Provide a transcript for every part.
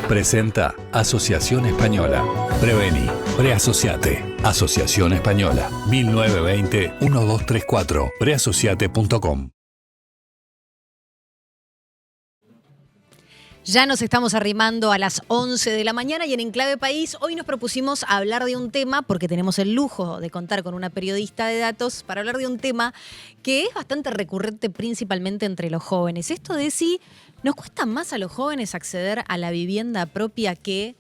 Presenta Asociación Española. Prevení, preasociate. Asociación Española. 1920-1234. Preasociate.com. Ya nos estamos arrimando a las 11 de la mañana y en Enclave País hoy nos propusimos hablar de un tema, porque tenemos el lujo de contar con una periodista de datos, para hablar de un tema que es bastante recurrente principalmente entre los jóvenes. Esto de si nos cuesta más a los jóvenes acceder a la vivienda propia que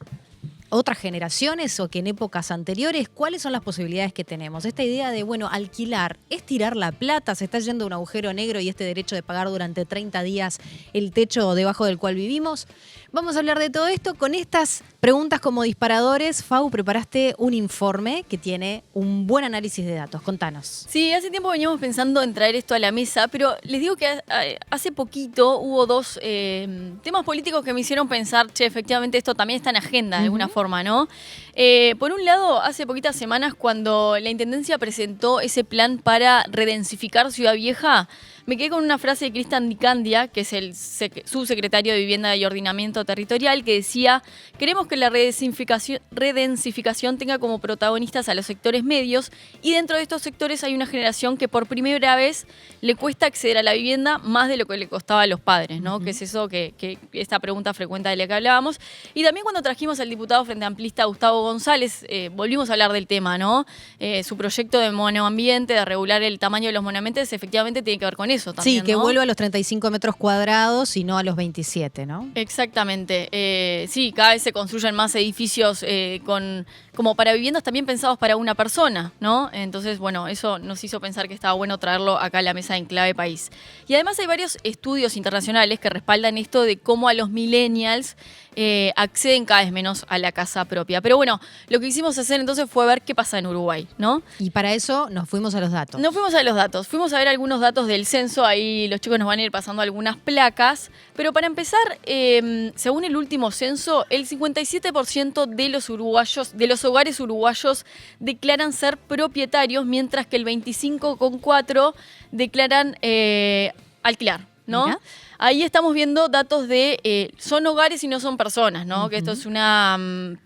otras generaciones o que en épocas anteriores. ¿Cuáles son las posibilidades que tenemos? Esta idea de, bueno, alquilar es tirar la plata, se está yendo a un agujero negro y este derecho de pagar durante 30 días el techo debajo del cual vivimos. Vamos a hablar de todo esto con estas preguntas como disparadores. Fau, preparaste un informe que tiene un buen análisis de datos. Contanos. Sí, hace tiempo veníamos pensando en traer esto a la mesa, pero les digo que hace poquito hubo dos temas políticos que me hicieron pensar, che, efectivamente esto también está en agenda de alguna forma, ¿no? Por un lado, hace poquitas semanas cuando la Intendencia presentó ese plan para redensificar Ciudad Vieja, me quedé con una frase de Cristian Di Candia, que es el subsecretario de Vivienda y Ordenamiento Territorial, que decía: queremos que la redensificación tenga como protagonistas a los sectores medios, y dentro de estos sectores hay una generación que por primera vez le cuesta acceder a la vivienda más de lo que le costaba a los padres, ¿no? Que es eso, que esta pregunta frecuente de la que hablábamos. Y también cuando trajimos al diputado Frente Amplista Gustavo González, volvimos a hablar del tema, ¿no? Su proyecto de monoambiente, de regular el tamaño de los monoambientes, efectivamente tiene que ver con eso también, Sí, que ¿no? vuelva a los 35 metros cuadrados y no a los 27, ¿no? Exactamente. Sí, cada vez se construyen más edificios como para viviendas también pensados para una persona, ¿no? Entonces, bueno, eso nos hizo pensar que estaba bueno traerlo acá a la mesa de Enclave País. Y además hay varios estudios internacionales que respaldan esto de cómo a los millennials acceden cada vez menos a la casa propia. Pero bueno, lo que quisimos hacer entonces fue ver qué pasa en Uruguay, ¿no? Y para eso nos fuimos a los datos. Nos fuimos a los datos, fuimos a ver algunos datos del censo, ahí los chicos nos van a ir pasando algunas placas, pero para empezar, según el último censo, el 57% de los uruguayos, de los hogares uruguayos declaran ser propietarios, mientras que el 25,4% declaran alquilar, ¿no? Mira. Ahí estamos viendo datos de son hogares y no son personas, ¿no? Que esto es una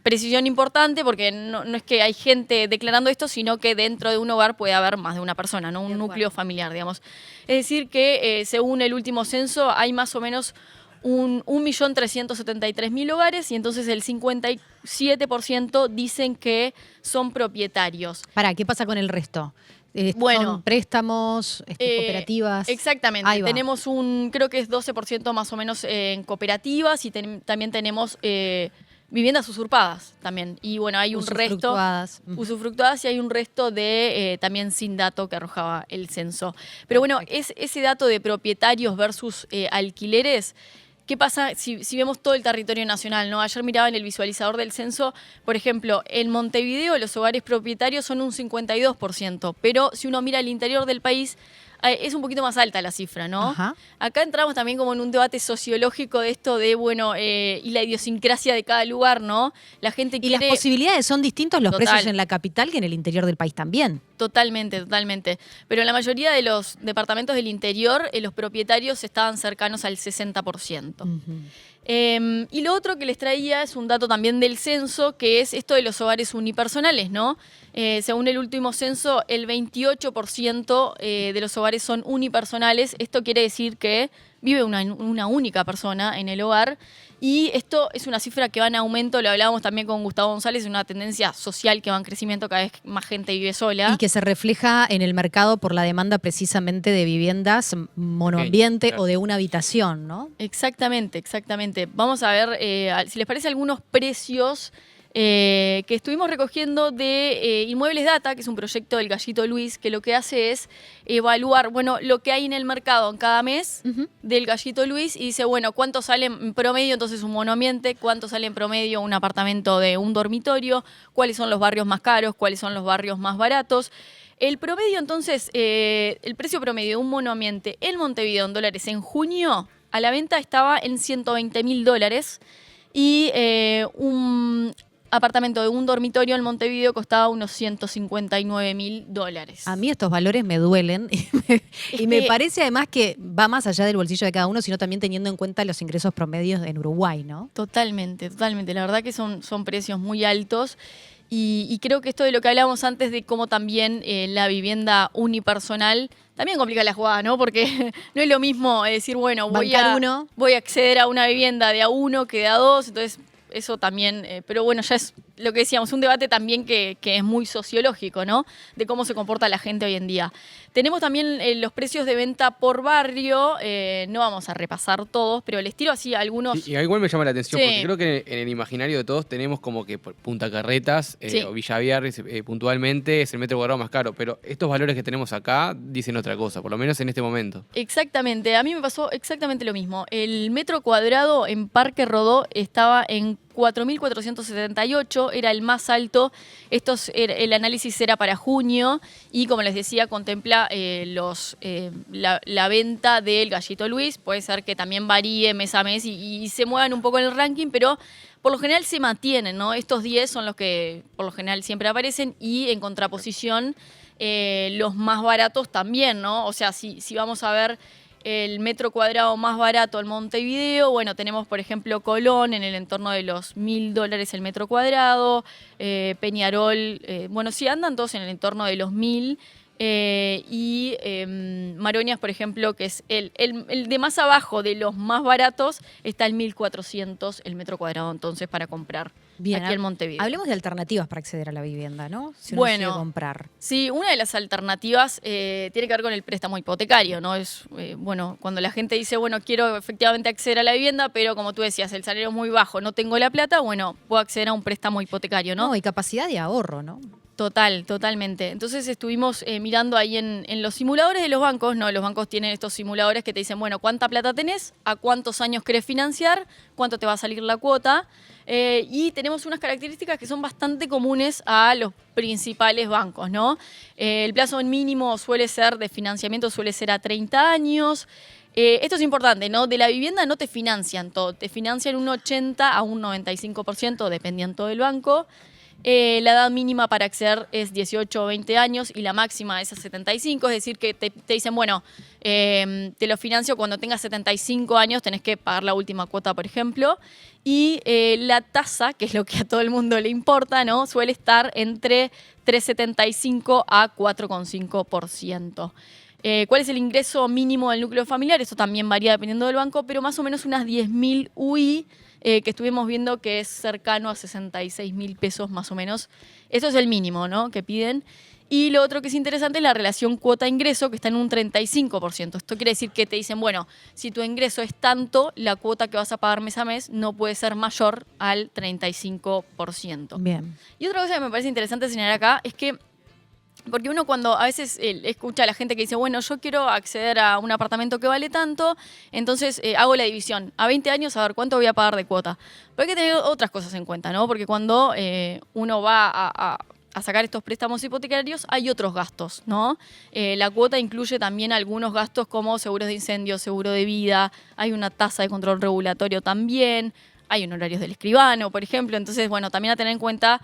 precisión importante porque no es que hay gente declarando esto, sino que dentro de un hogar puede haber más de una persona, ¿no? Un núcleo familiar, digamos. Es decir que según el último censo hay más o menos 1.373.000 hogares y entonces el 57% dicen que son propietarios. Pará, ¿qué pasa con el resto? Bueno, ¿Son préstamos, cooperativas? Exactamente. Tenemos creo que es 12% más o menos en cooperativas y también tenemos viviendas usurpadas también. Y bueno, hay un resto. Usufructuadas y hay un resto de también sin dato que arrojaba el censo. Pero bueno, ese dato de propietarios versus alquileres. ¿Qué pasa si vemos todo el territorio nacional, ¿no? Ayer miraba en el visualizador del censo, por ejemplo, en Montevideo los hogares propietarios son un 52%, pero si uno mira el interior del país, es un poquito más alta la cifra, ¿no? Ajá. Acá entramos también como en un debate sociológico de esto de, bueno, y la idiosincrasia de cada lugar, ¿no? La gente quiere... Y las posibilidades son distintos los precios en la capital que en el interior del país también. Totalmente. Pero en la mayoría de los departamentos del interior, los propietarios estaban cercanos al 60%. Y lo otro que les traía es un dato también del censo, que es esto de los hogares unipersonales, ¿no? Según el último censo, el 28% de los hogares son unipersonales. Esto quiere decir que vive una única persona en el hogar. Y esto es una cifra que va en aumento, lo hablábamos también con Gustavo González, es una tendencia social que va en crecimiento, cada vez más gente vive sola. Y que se refleja en el mercado por la demanda precisamente de viviendas monoambiente o de una habitación, ¿no? Exactamente. Vamos a ver, si les parece, algunos precios que estuvimos recogiendo de Inmuebles Data, que es un proyecto del Gallito Luis, que lo que hace es evaluar, bueno, lo que hay en el mercado en cada mes del Gallito Luis y dice, bueno, cuánto sale en promedio entonces un monoambiente, cuánto sale en promedio un apartamento de un dormitorio, cuáles son los barrios más caros, cuáles son los barrios más baratos. El promedio, entonces, el precio promedio de un monoambiente en Montevideo en dólares en junio a la venta estaba en $120.000 y apartamento de un dormitorio en Montevideo costaba unos $159.000. A mí estos valores me duelen y me parece además que va más allá del bolsillo de cada uno, sino también teniendo en cuenta los ingresos promedios en Uruguay, ¿no? Totalmente, totalmente. La verdad que son precios muy altos. Y creo que esto de lo que hablábamos antes de cómo también la vivienda unipersonal también complica la jugada, ¿no? Porque no es lo mismo decir, bueno, voy a acceder a una vivienda de a uno que de a dos, entonces eso también, pero bueno, ya es lo que decíamos, un debate también que es muy sociológico, ¿no? De cómo se comporta la gente hoy en día. Tenemos también los precios de venta por barrio, no vamos a repasar todos, pero les tiro así algunos. Sí, y igual me llama la atención, porque creo que en el imaginario de todos tenemos como que Punta Carretas o Villa Viarris puntualmente es el metro cuadrado más caro, pero estos valores que tenemos acá dicen otra cosa, por lo menos en este momento. Exactamente, a mí me pasó exactamente lo mismo. El metro cuadrado en Parque Rodó estaba en 4.478, era el más alto. El análisis era para junio y, como les decía, contempla la venta del Gallito Luis. Puede ser que también varíe mes a mes y se muevan un poco en el ranking, pero por lo general se mantienen, ¿no? Estos 10 son los que por lo general siempre aparecen y en contraposición los más baratos también, ¿no? O sea, si vamos a ver el metro cuadrado más barato en Montevideo, bueno, tenemos por ejemplo Colón en el entorno de los $1.000 el metro cuadrado, Peñarol, bueno, sí andan todos en el entorno de los 1.000, y Maroñas, por ejemplo, que es el de más abajo de los más baratos, está el 1.400 el metro cuadrado entonces para comprar. Bien, aquí en Montevideo. Hablemos de alternativas para acceder a la vivienda, ¿no? Si uno quiere comprar. Sí, una de las alternativas tiene que ver con el préstamo hipotecario, ¿no? Es, bueno, cuando la gente dice, bueno, quiero efectivamente acceder a la vivienda, pero como tú decías, el salario es muy bajo, no tengo la plata, bueno, puedo acceder a un préstamo hipotecario, ¿no? No, y capacidad de ahorro, ¿no? Totalmente. Entonces estuvimos mirando ahí en los simuladores de los bancos, ¿no? Los bancos tienen estos simuladores que te dicen, bueno, ¿cuánta plata tenés? ¿A cuántos años querés financiar? ¿Cuánto te va a salir la cuota? Y tenemos unas características que son bastante comunes a los principales bancos, ¿no? El plazo mínimo de financiamiento suele ser a 30 años. Esto es importante, ¿no? De la vivienda no te financian todo, te financian un 80 a un 95%, dependiendo del banco. La edad mínima para acceder es 18 o 20 años y la máxima es a 75, es decir, que te dicen, bueno, te lo financio cuando tengas 75 años, tenés que pagar la última cuota, por ejemplo, y la tasa, que es lo que a todo el mundo le importa, ¿no? Suele estar entre 3,75 a 4,5%. ¿Cuál es el ingreso mínimo del núcleo familiar? Esto también varía dependiendo del banco, pero más o menos unas 10.000 UI, que estuvimos viendo que es cercano a 66.000 pesos más o menos. Eso es el mínimo, ¿no?, que piden. Y lo otro que es interesante es la relación cuota-ingreso, que está en un 35%. Esto quiere decir que te dicen, bueno, si tu ingreso es tanto, la cuota que vas a pagar mes a mes no puede ser mayor al 35%. Bien. Y otra cosa que me parece interesante señalar acá es que, porque uno cuando a veces escucha a la gente que dice, bueno, yo quiero acceder a un apartamento que vale tanto, entonces hago la división. A 20 años, a ver cuánto voy a pagar de cuota. Pero hay que tener otras cosas en cuenta, ¿no? Porque cuando uno va a sacar estos préstamos hipotecarios, hay otros gastos, ¿no? La cuota incluye también algunos gastos como seguros de incendio, seguro de vida, hay una tasa de control regulatorio también. Hay honorarios del escribano, por ejemplo. Entonces, bueno, también a tener en cuenta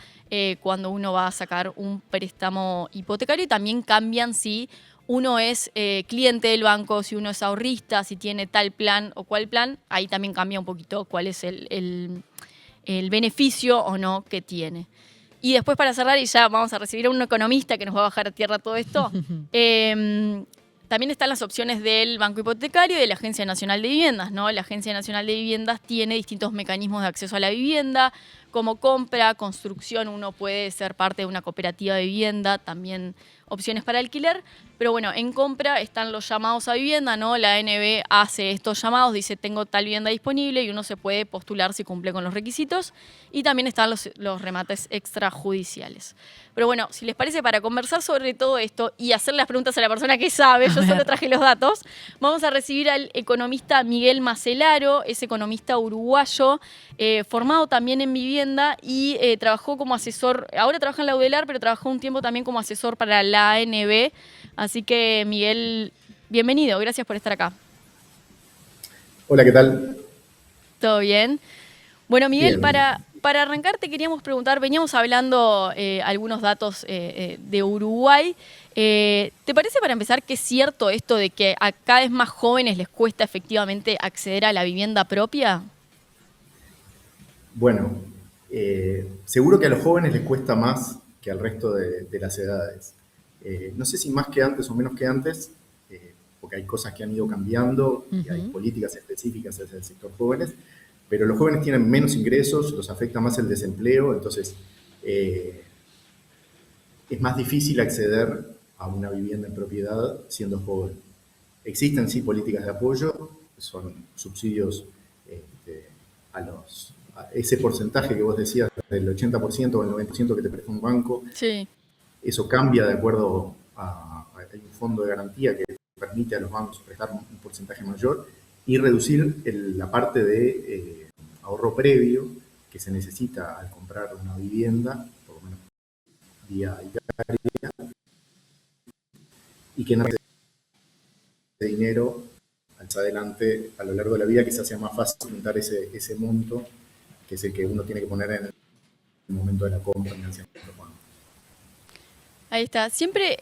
cuando uno va a sacar un préstamo hipotecario, y también cambian si uno es cliente del banco, si uno es ahorrista, si tiene tal plan o cual plan. Ahí también cambia un poquito cuál es el beneficio o no que tiene. Y después, para cerrar, y ya vamos a recibir a un economista que nos va a bajar a tierra todo esto, también están las opciones del Banco Hipotecario y de la Agencia Nacional de Viviendas, ¿no? La Agencia Nacional de Viviendas tiene distintos mecanismos de acceso a la vivienda, como compra, construcción, uno puede ser parte de una cooperativa de vivienda, también opciones para alquiler, pero bueno, en compra están los llamados a vivienda, ¿no? La ANB hace estos llamados, dice tengo tal vivienda disponible y uno se puede postular si cumple con los requisitos, y también están los remates extrajudiciales. Pero bueno, si les parece, para conversar sobre todo esto y hacer las preguntas a la persona que sabe, yo solo traje los datos, vamos a recibir al economista Miguel Macelaro, es economista uruguayo, formado también en vivienda y trabajó como asesor, ahora trabaja en la UDELAR, pero trabajó un tiempo también como asesor para la ANB. Así que, Miguel, bienvenido, gracias por estar acá. Hola, ¿qué tal? ¿Todo bien? Bueno, Miguel, Bien. Para arrancar te queríamos preguntar, veníamos hablando algunos datos de Uruguay. ¿Te parece para empezar que es cierto esto de que a cada vez más jóvenes les cuesta efectivamente acceder a la vivienda propia? Bueno, seguro que a los jóvenes les cuesta más que al resto de las edades. No sé si más que antes o menos que antes, porque hay cosas que han ido cambiando y hay políticas específicas hacia el sector jóvenes, pero los jóvenes tienen menos ingresos, los afecta más el desempleo, entonces es más difícil acceder a una vivienda en propiedad siendo joven. Existen sí políticas de apoyo, son subsidios a ese porcentaje que vos decías, del 80% o el 90% que te presta un banco. Sí. Eso cambia de acuerdo hay un fondo de garantía que permite a los bancos prestar un porcentaje mayor y reducir la parte de ahorro previo que se necesita al comprar una vivienda, por lo menos vía hipotecaria, y que no de dinero más adelante a lo largo de la vida, que se hace más fácil juntar ese monto, que es el que uno tiene que poner en el momento de la compra financiamiento. Ahí está. Siempre,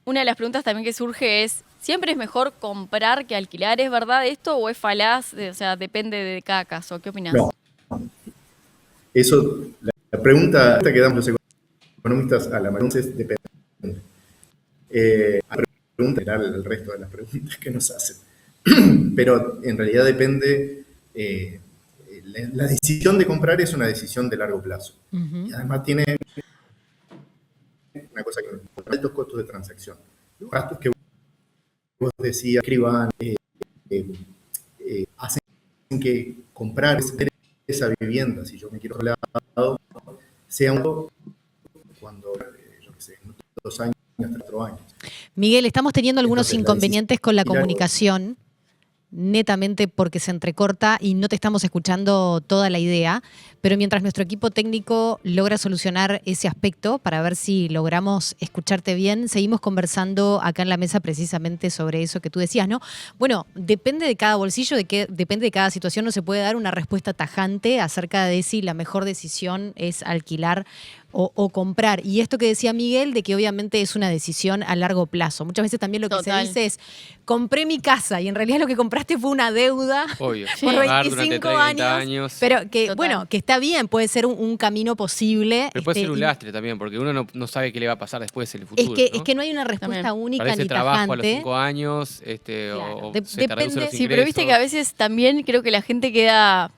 una de las preguntas también que surge es, ¿siempre es mejor comprar que alquilar? ¿Es verdad esto o es falaz? O sea, depende de cada caso. ¿Qué opinás? No. Eso, la pregunta que damos los economistas a la mayoría es depende. La pregunta general el resto de las preguntas que nos hacen. Pero en realidad depende, la decisión de comprar es una decisión de largo plazo. Y además tiene una cosa que altos costos de transacción. Los gastos que vos decías, escriban, hacen que comprar esa vivienda, si yo me quiero lado, sea cuando, yo qué sé, en 2 años, 4 años. Miguel, estamos teniendo algunos Entonces, inconvenientes con la comunicación, netamente porque se entrecorta y no te estamos escuchando toda la idea, pero mientras nuestro equipo técnico logra solucionar ese aspecto para ver si logramos escucharte bien, seguimos conversando acá en la mesa precisamente sobre eso que tú decías, ¿no? Bueno, depende de cada bolsillo, depende de cada situación, no se puede dar una respuesta tajante acerca de si la mejor decisión es alquilar o comprar. Y esto que decía Miguel, de que obviamente es una decisión a largo plazo. Muchas veces también lo que se dice es, compré mi casa y en realidad lo que compraste fue una deuda Obvio. por Pagar 25 durante 30 años. Pero que, bueno, que está bien, puede ser un camino posible. Pero puede ser un lastre también, porque uno no sabe qué le va a pasar después en el futuro. Es que no hay una respuesta también única Parece ni trabajo tajante. a los 5 años, Claro. o se te reducen los ingresos. Sí, pero viste que a veces también creo que la gente queda...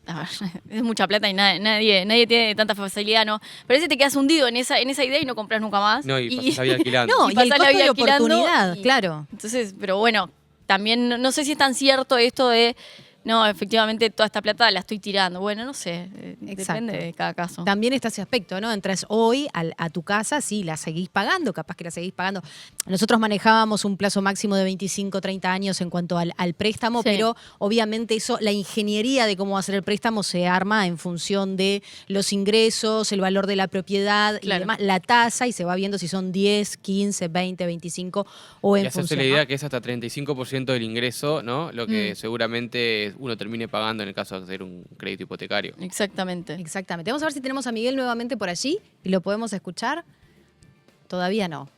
A ver, es mucha plata y nadie tiene tanta facilidad, ¿no? Pero a veces te quedas hundido en esa idea y no compras nunca más. No, y pasás la vida alquilando. No, y el pasás la costo vida de alquilando oportunidad, y- claro. Entonces, pero bueno, también no sé si es tan cierto esto de, no, efectivamente toda esta plata la estoy tirando. Bueno, no sé, Exacto. depende de cada caso. También está ese aspecto, ¿no? Entras hoy a tu casa, sí, la seguís pagando, capaz que la seguís pagando. Nosotros manejábamos un plazo máximo de 25, 30 años en cuanto al préstamo, Sí. pero obviamente eso, la ingeniería de cómo va a ser el préstamo se arma en función de los ingresos, el valor de la propiedad y Claro. demás, la tasa, y se va viendo si son 10, 15, 20, 25 o Y en hacerse función. la idea ¿no? que es hasta 35% del ingreso, ¿no? Lo que seguramente uno termine pagando en el caso de hacer un crédito hipotecario. Exactamente. Exactamente. Vamos a ver si tenemos a Miguel nuevamente por allí y lo podemos escuchar. Todavía no.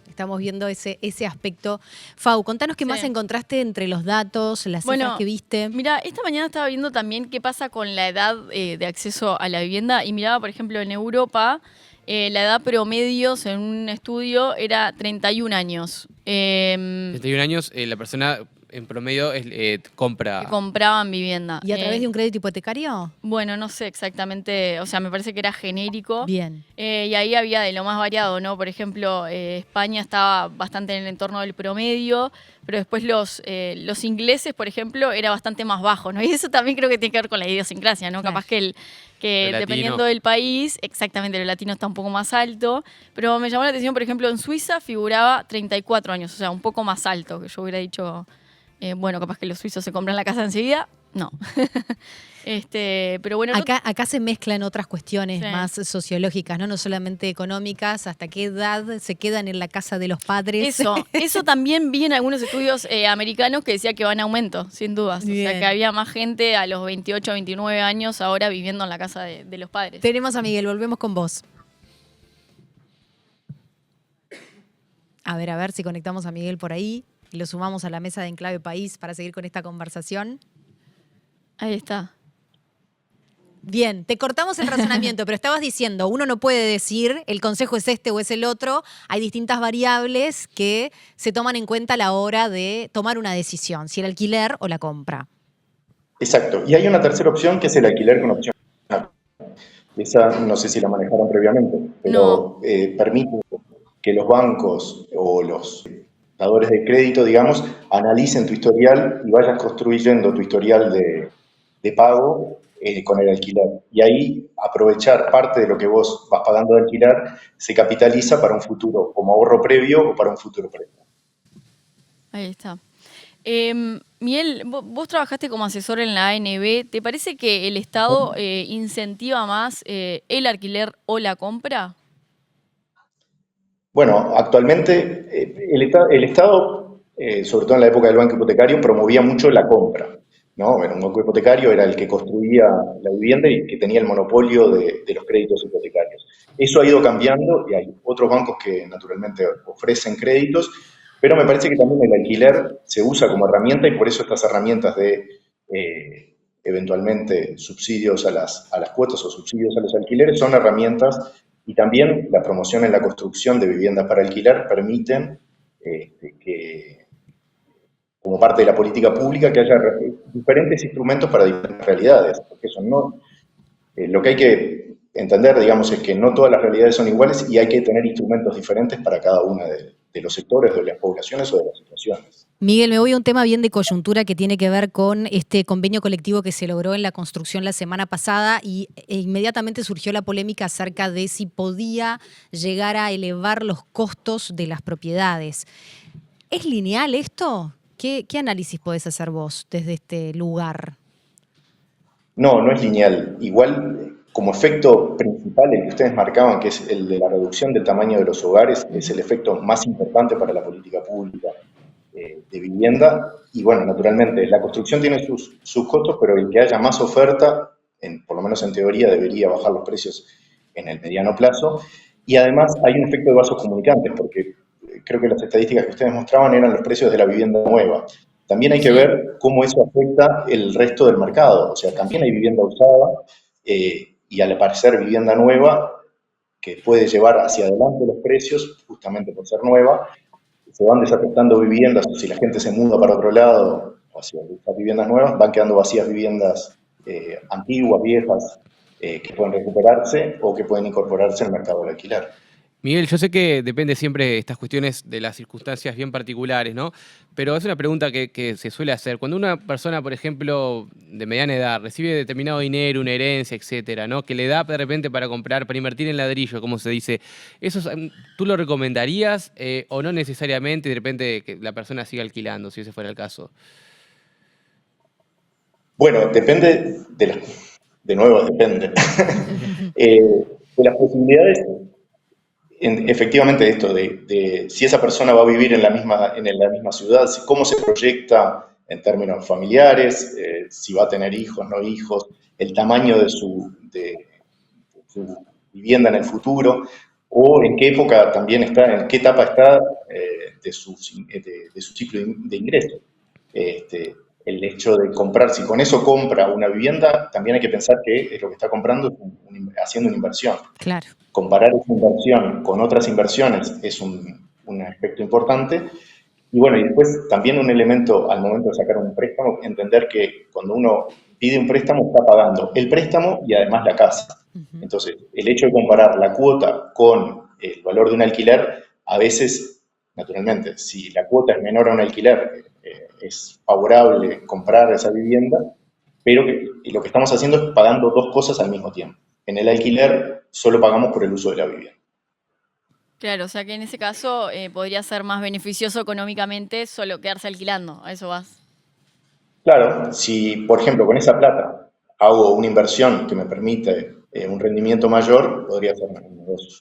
Estamos viendo ese aspecto. Fau, contanos qué Sí. más encontraste entre los datos, las cifras que viste. Mira, esta mañana estaba viendo también qué pasa con la edad de acceso a la vivienda y miraba, por ejemplo, en Europa, la edad promedio, en un estudio, era 31 años. 31 años, la persona en promedio compra. Que compraban vivienda. ¿Y a través de un crédito hipotecario? Bueno, no sé exactamente, o sea, me parece que era genérico. Bien. Y ahí había de lo más variado, ¿no? Por ejemplo, España estaba bastante en el entorno del promedio, pero después los ingleses, por ejemplo, era bastante más bajo, ¿no? Y eso también creo que tiene que ver con la idiosincrasia, ¿no? Claro. Capaz que Lo latino. dependiendo del país, exactamente, lo latino está un poco más alto, pero me llamó la atención, por ejemplo, en Suiza figuraba 34 años, o sea, un poco más alto, que yo hubiera dicho, bueno, capaz que los suizos se compran la casa enseguida. No. Pero bueno, Acá se mezclan otras cuestiones Sí. más sociológicas, ¿no? No solamente económicas, hasta qué edad se quedan en la casa de los padres. eso también vi en algunos estudios americanos que decía que va en aumento, sin dudas. O Bien. sea, que había más gente a los 28, 29 años ahora viviendo en la casa de los padres. Tenemos a Miguel, volvemos con vos. A ver si conectamos a Miguel por ahí y lo sumamos a la mesa de Enclave País para seguir con esta conversación. Ahí está. Bien, te cortamos el razonamiento, pero estabas diciendo, uno no puede decir el consejo es este o es el otro, hay distintas variables que se toman en cuenta a la hora de tomar una decisión, si el alquiler o la compra. Exacto. Y hay una tercera opción que es el alquiler con opción. Esa no sé si la manejaron previamente, pero permite que los bancos o los dadores de crédito, digamos, analicen tu historial y vayas construyendo tu historial de pago con el alquiler. Y ahí aprovechar parte de lo que vos vas pagando de alquiler se capitaliza para un futuro, como ahorro previo o para un futuro previo. Ahí está. Miguel, vos trabajaste como asesor en la ANB. ¿Te parece que el Estado incentiva más el alquiler o la compra? Bueno, actualmente el Estado, sobre todo en la época del banco hipotecario, promovía mucho la compra, ¿no? Un banco hipotecario era el que construía la vivienda y que tenía el monopolio de los créditos hipotecarios. Eso ha ido cambiando y hay otros bancos que naturalmente ofrecen créditos, pero me parece que también el alquiler se usa como herramienta y por eso estas herramientas de eventualmente subsidios a las cuotas o subsidios a los alquileres son herramientas y también la promoción en la construcción de viviendas para alquiler permiten que, como parte de la política pública, que haya diferentes instrumentos para diferentes realidades, porque eso no, lo que hay que entender, digamos, es que no todas las realidades son iguales y hay que tener instrumentos diferentes para cada una de los sectores, de las poblaciones o de las situaciones. Miguel, me voy a un tema bien de coyuntura que tiene que ver con este convenio colectivo que se logró en la construcción la semana pasada e inmediatamente surgió la polémica acerca de si podía llegar a elevar los costos de las propiedades. ¿Es lineal esto? ¿Qué análisis podés hacer vos desde este lugar? No, no es lineal. Igual, como efecto principal, el que ustedes marcaban, que es el de la reducción del tamaño de los hogares, es el efecto más importante para la política pública de vivienda. Y bueno, naturalmente, la construcción tiene sus costos, pero el que haya más oferta, por lo menos en teoría, debería bajar los precios en el mediano plazo. Y además hay un efecto de vasos comunicantes, porque creo que las estadísticas que ustedes mostraban eran los precios de la vivienda nueva. También hay que ver cómo eso afecta el resto del mercado. O sea, también hay vivienda usada y al aparecer vivienda nueva, que puede llevar hacia adelante los precios, justamente por ser nueva, se van desafectando viviendas, o si la gente se muda para otro lado, hacia buscar viviendas nuevas, van quedando vacías viviendas antiguas, viejas, que pueden recuperarse o que pueden incorporarse al mercado del alquiler. Miguel, yo sé que depende siempre de estas cuestiones de las circunstancias bien particulares, ¿no? Pero es una pregunta que se suele hacer. Cuando una persona, por ejemplo, de mediana edad, recibe determinado dinero, una herencia, etcétera, ¿no? Que le da de repente para comprar, para invertir en ladrillo, como se dice. ¿Tú lo recomendarías o no necesariamente de repente que la persona siga alquilando, si ese fuera el caso? Bueno, depende de nuevo, depende. De las posibilidades. Efectivamente esto de si esa persona va a vivir en la misma ciudad, cómo se proyecta en términos familiares, si va a tener hijos, no hijos, el tamaño de su vivienda en el futuro, o en qué época también está, en qué etapa está de su ciclo de ingreso. El hecho de comprar, si con eso compra una vivienda, también hay que pensar que lo que está comprando es haciendo una inversión. Claro. Comparar esa inversión con otras inversiones es un aspecto importante. Y bueno, y después también un elemento al momento de sacar un préstamo, entender que cuando uno pide un préstamo está pagando el préstamo y además la casa. Entonces, el hecho de comparar la cuota con el valor de un alquiler, a veces, naturalmente, si la cuota es menor a un alquiler, es favorable comprar esa vivienda, pero lo que estamos haciendo es pagando dos cosas al mismo tiempo. En el alquiler solo pagamos por el uso de la vivienda. Claro, o sea que en ese caso podría ser más beneficioso económicamente solo quedarse alquilando, a eso vas. Claro, si por ejemplo con esa plata hago una inversión que me permite un rendimiento mayor, podría ser un negocio.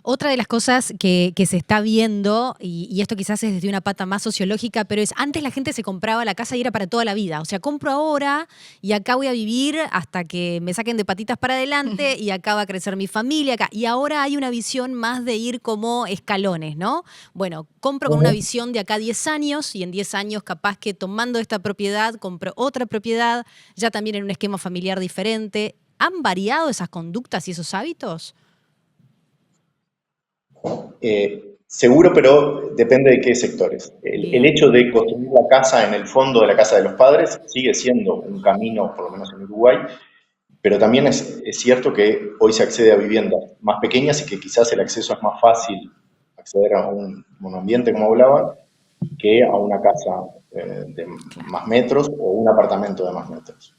Otra de las cosas que se está viendo, y esto quizás es desde una pata más sociológica, pero es antes la gente se compraba la casa y era para toda la vida. O sea, compro ahora y acá voy a vivir hasta que me saquen de patitas para adelante y acá va a crecer mi familia. Acá. Y ahora hay una visión más de ir como escalones, ¿no? Bueno, compro con una visión de acá 10 años y en 10 años capaz que tomando esta propiedad compro otra propiedad, ya también en un esquema familiar diferente. ¿Han variado esas conductas y esos hábitos? Seguro, pero depende de qué sectores. El hecho de construir la casa en el fondo de la casa de los padres sigue siendo un camino, por lo menos en Uruguay, pero también es cierto que hoy se accede a viviendas más pequeñas y que quizás el acceso es más fácil acceder a un monoambiente, como hablaban, que a una casa de más metros o un apartamento de más metros.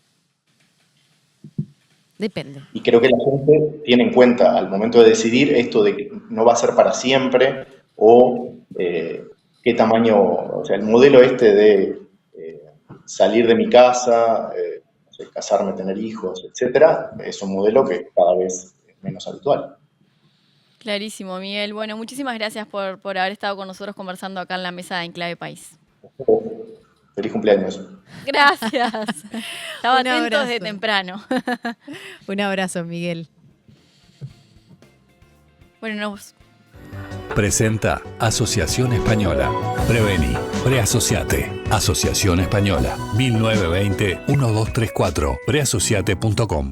Depende. Y creo que la gente tiene en cuenta al momento de decidir esto de que no va a ser para siempre o qué tamaño, o sea, el modelo este de salir de mi casa, no sé, casarme, tener hijos, etcétera, es un modelo que cada vez es menos habitual. Clarísimo, Miguel. Bueno, muchísimas gracias por haber estado con nosotros conversando acá en la mesa de Enclave País. Feliz cumpleaños. Gracias. Estaba Un atento abrazo. desde temprano. Un abrazo, Miguel. Bueno, nos... Presenta Asociación Española. Prevení. Preasociate. Asociación Española. 1920-1234. Preasociate.com.